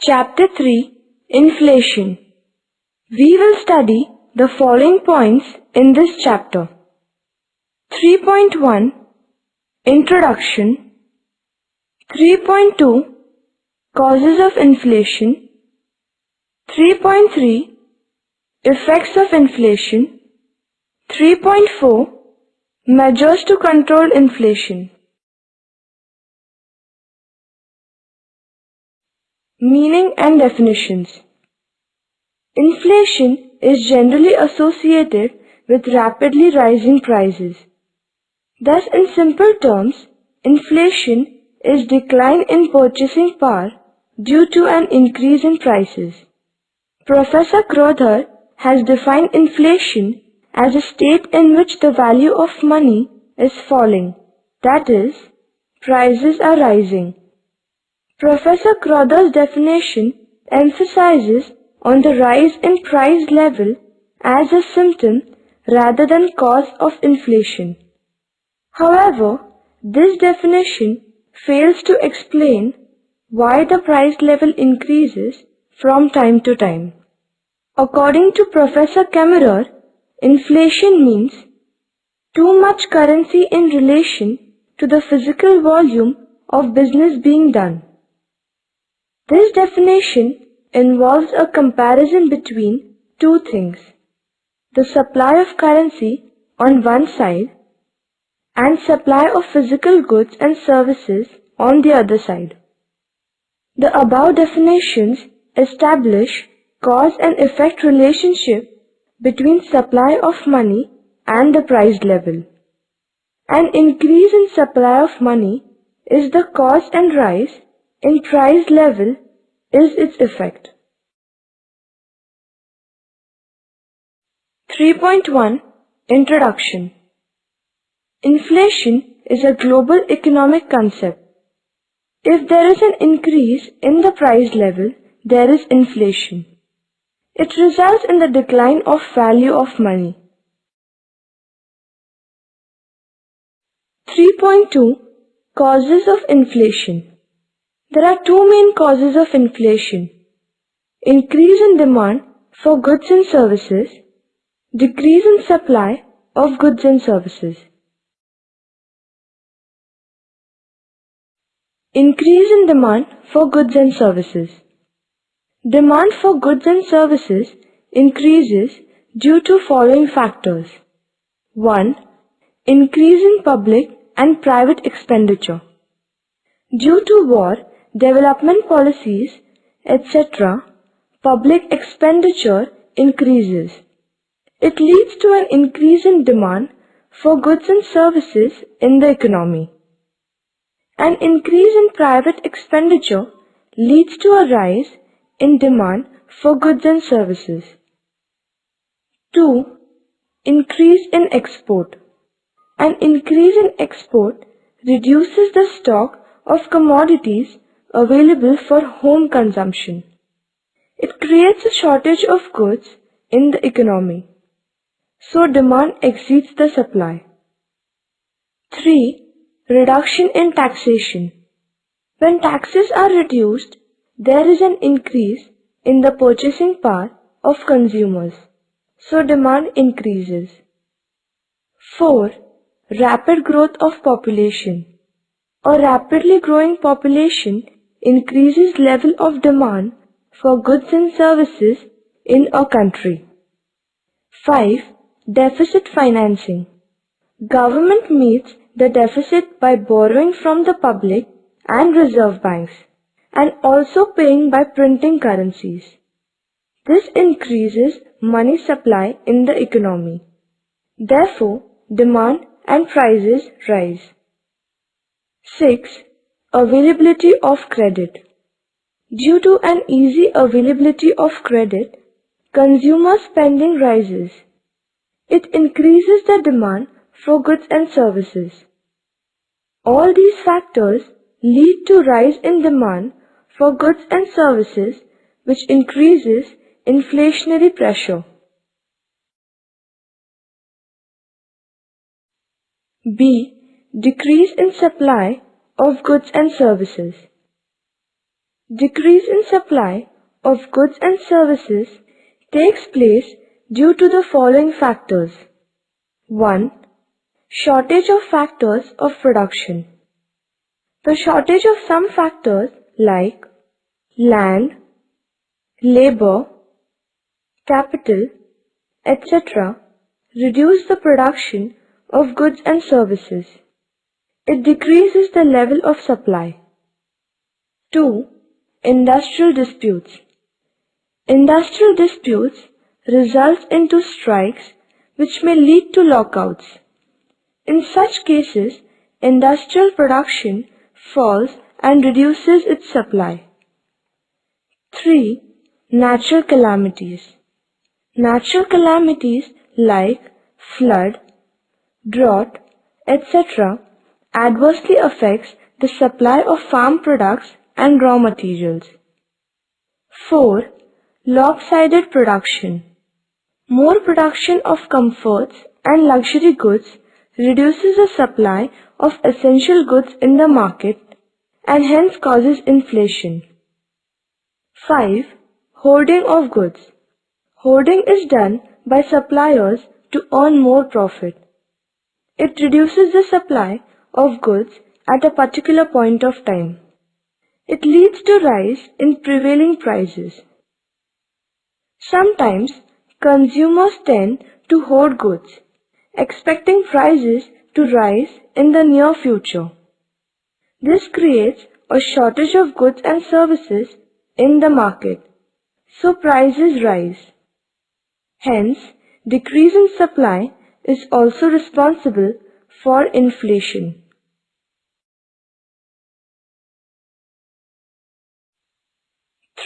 Chapter 3 Inflation. We will study the following points in this chapter. 3.1 Introduction. 3.2 Causes of inflation. 3.3 Effects of inflation. 3.4 Measures to control inflation. Meaning and definitions. Inflation is generally associated with rapidly rising prices. Thus, in simple terms, inflation is decline in purchasing power due to an increase in prices. Professor Crowther has defined inflation as a state in which the value of money is falling, that is, prices are rising. Professor Crowther's definition emphasizes on the rise in price level as a symptom rather than cause of inflation. However, this definition fails to explain why the price level increases from time to time. According to Professor Kammerer, inflation means too much currency in relation to the physical volume of business being done. This definition involves a comparison between two things: the supply of currency on one side and supply of physical goods and services on the other side. The above definitions establish cause and effect relationship between supply of money and the price level. An increase in supply of money is the cause and rise in price level is its effect. 3.1 Introduction. Inflation is a global economic concept. If there is an increase in the price level, there is inflation. It results in the decline of value of money. 3.2 Causes of inflation. There are two main causes of inflation: increase in demand for goods and services, decrease in supply of goods and services. Increase in demand for goods and services. Demand for goods and services increases due to following factors. 1. Increase in public and private expenditure. Due to war, development policies, etc., public expenditure increases. It leads to an increase in demand for goods and services in the economy. An increase in private expenditure leads to a rise in demand for goods and services. 2. Increase in export. An increase in export reduces the stock of commodities available for home consumption. It creates a shortage of goods in the economy, so demand exceeds the supply. 3. Reduction in taxation. When taxes are reduced, there is an increase in the purchasing power of consumers, so demand increases. 4. Rapid growth of population. A rapidly growing population increases level of demand for goods and services in a country. 5. Deficit financing. Government meets the deficit by borrowing from the public and reserve banks, and also paying by printing currencies. This increases money supply in the economy. Therefore, demand and prices rise. 6. Availability of credit. Due to an easy availability of credit, consumer spending rises. It increases the demand for goods and services. All these factors lead to rise in demand for goods and services, which increases inflationary pressure. B. Decrease in supply of goods and services. Decrease in supply of goods and services takes place due to the following factors. 1. Shortage of factors of production. The shortage of some factors like land, labor, capital, etc. reduce the production of goods and services. It decreases the level of supply. 2. Industrial disputes. Industrial disputes result into strikes which may lead to lockouts. In such cases, industrial production falls and reduces its supply. 3. Natural calamities. Natural calamities like flood, drought, etc. adversely affects the supply of farm products and raw materials. 4. Lopsided production. More production of comforts and luxury goods reduces the supply of essential goods in the market and hence causes inflation. 5. Hoarding of goods. Hoarding is done by suppliers to earn more profit. It reduces the supply of goods at a particular point of time. It leads to rise in prevailing prices. Sometimes consumers tend to hoard goods, expecting prices to rise in the near future. This creates a shortage of goods and services in the market, so prices rise. Hence, decrease in supply is also responsible for inflation.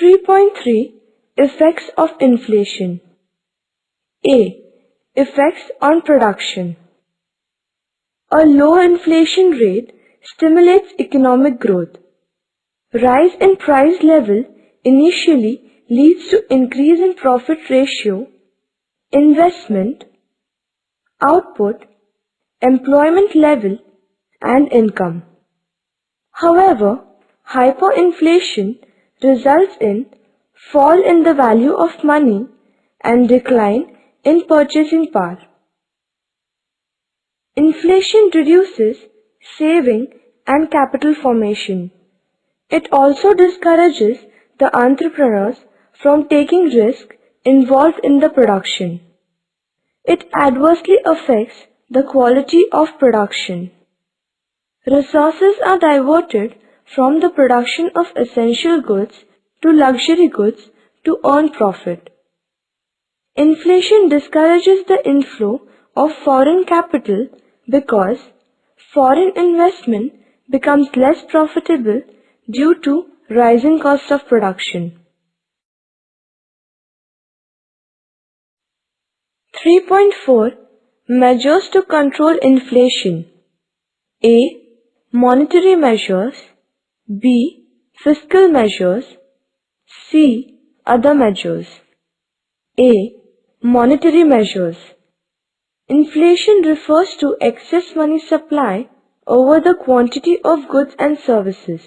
(3.3) Effects of inflation. A. Effects on production. A low inflation rate stimulates economic growth. Rise in price level initially leads to increase in profit ratio, investment, output, employment level, and income. However, hyperinflation results in fall in the value of money and decline in purchasing power. Inflation reduces saving and capital formation. It also discourages the entrepreneurs from taking risk involved in the production. It adversely affects the quality of production. Resources are diverted from the production of essential goods to luxury goods to earn profit. Inflation discourages the inflow of foreign capital because foreign investment becomes less profitable due to rising cost of production. 3.4 Measures to control inflation. A. Monetary measures. B. Fiscal measures. C. Other measures. A. Monetary measures. Inflation refers to excess money supply over the quantity of goods and services.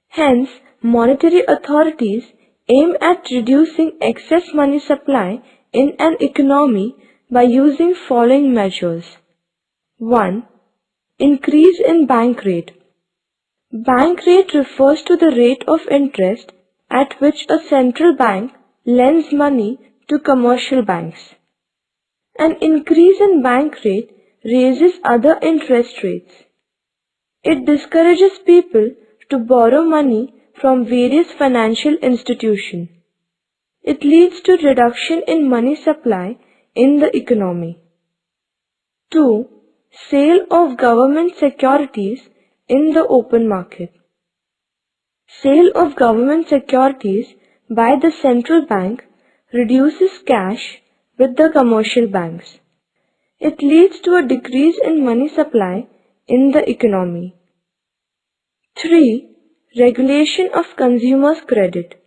Hence, monetary authorities aim at reducing excess money supply in an economy by using following measures. 1. Increase in bank rate. Bank rate refers to the rate of interest at which a central bank lends money to commercial banks. An increase in bank rate raises other interest rates. It discourages people to borrow money from various financial institutions. It leads to reduction in money supply in the economy. 2. Sale of government securities in the open market. Sale of government securities by the central bank reduces cash with the commercial banks. It leads to a decrease in money supply in the economy. 3. Regulation of consumers' credit.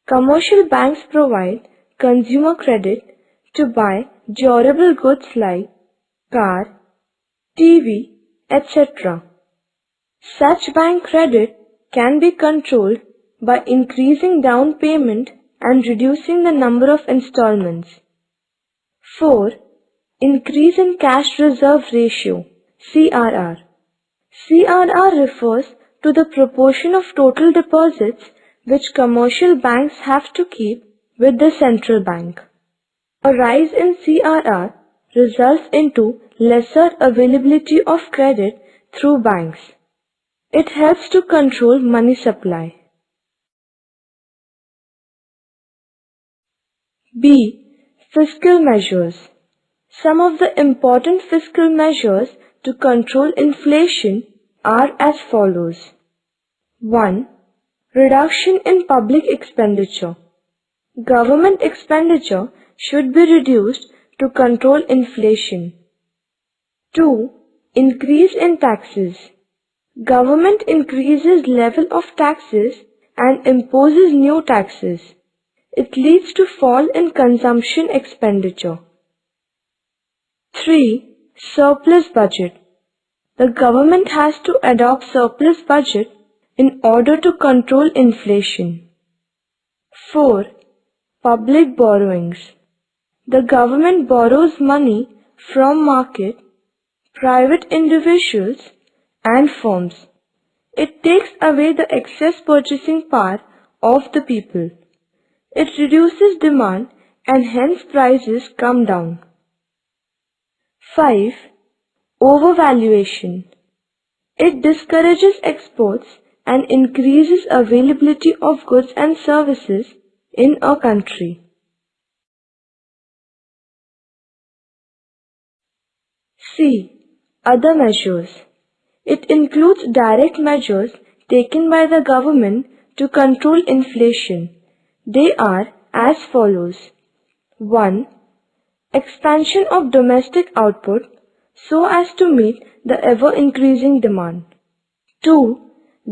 Commercial banks provide consumer credit to buy durable goods like car, TV, etc. Such bank credit can be controlled by increasing down payment and reducing the number of installments. 4. Increase in cash reserve ratio, CRR. CRR refers to the proportion of total deposits which commercial banks have to keep with the central bank. A rise in CRR results into lesser availability of credit through banks. It helps to control money supply. B. Fiscal measures. Some of the important fiscal measures to control inflation are as follows. 1. Reduction in public expenditure. Government expenditure should be reduced to control inflation. 2. Increase in taxes. Government increases level of taxes and imposes new taxes. It leads to fall in consumption expenditure. 3. Surplus budget. The government has to adopt surplus budget in order to control inflation. 4. Public borrowings. The government borrows money from market, private individuals and firms. It takes away the excess purchasing power of the people. It reduces demand and hence prices come down. 5. Overvaluation. It discourages exports and increases availability of goods and services in a country. C. Other measures. It includes direct measures taken by the government to control inflation. They are as follows. 1. Expansion of domestic output so as to meet the ever-increasing demand. 2.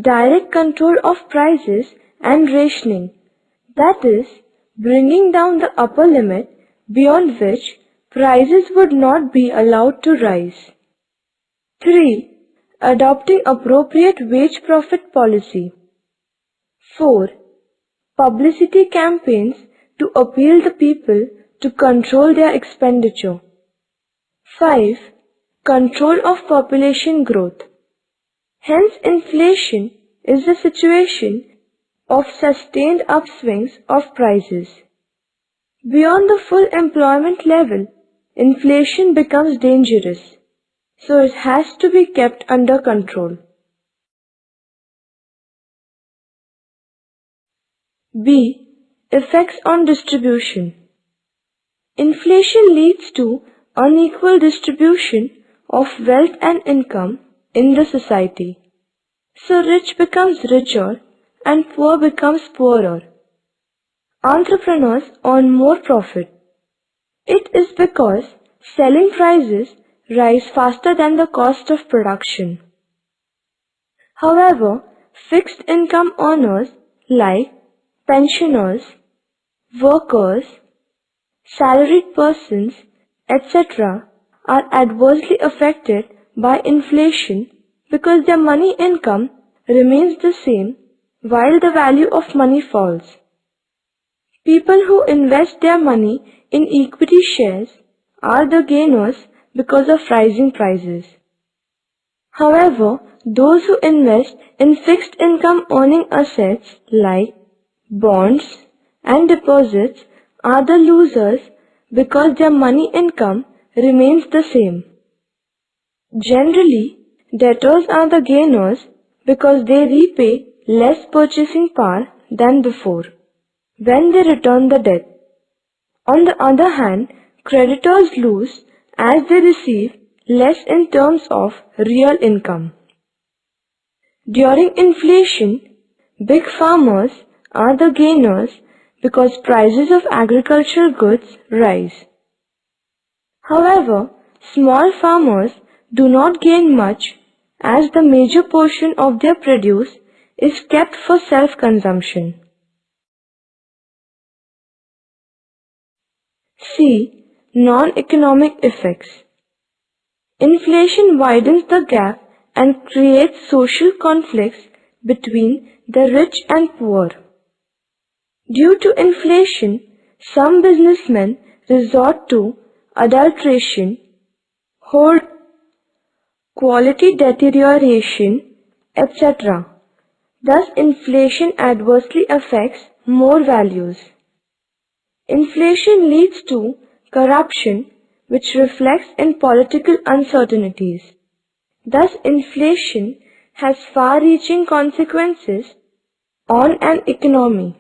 Direct control of prices and rationing, that is, bringing down the upper limit beyond which prices would not be allowed to rise. 3. Adopting appropriate wage profit policy. 4. Publicity campaigns to appeal the people to control their expenditure. 5. Control of population growth. Hence, inflation is the situation of sustained upswings of prices. Beyond the full employment level, inflation becomes dangerous, so it has to be kept under control. B. Effects on distribution. Inflation leads to unequal distribution of wealth and income in the society. So rich becomes richer and poor becomes poorer. Entrepreneurs earn more profit. It is because selling prices rise faster than the cost of production. However, fixed income earners like pensioners, workers, salaried persons, etc. are adversely affected by inflation because their money income remains the same while the value of money falls. People who invest their money in equity shares are the gainers because of rising prices. However, those who invest in fixed income earning assets like bonds and deposits are the losers because their money income remains the same. Generally, debtors are the gainers because they repay less purchasing power than before when they return the debt. On the other hand, creditors lose as they receive less in terms of real income. During inflation, big farmers are the gainers because prices of agricultural goods rise. However, small farmers do not gain much as the major portion of their produce is kept for self-consumption. C. Non-economic effects. Inflation widens the gap and creates social conflicts between the rich and poor. Due to inflation, some businessmen resort to adulteration, hoard, quality deterioration, etc. Thus, inflation adversely affects more values. Inflation leads to corruption, which reflects in political uncertainties. Thus, inflation has far-reaching consequences on an economy.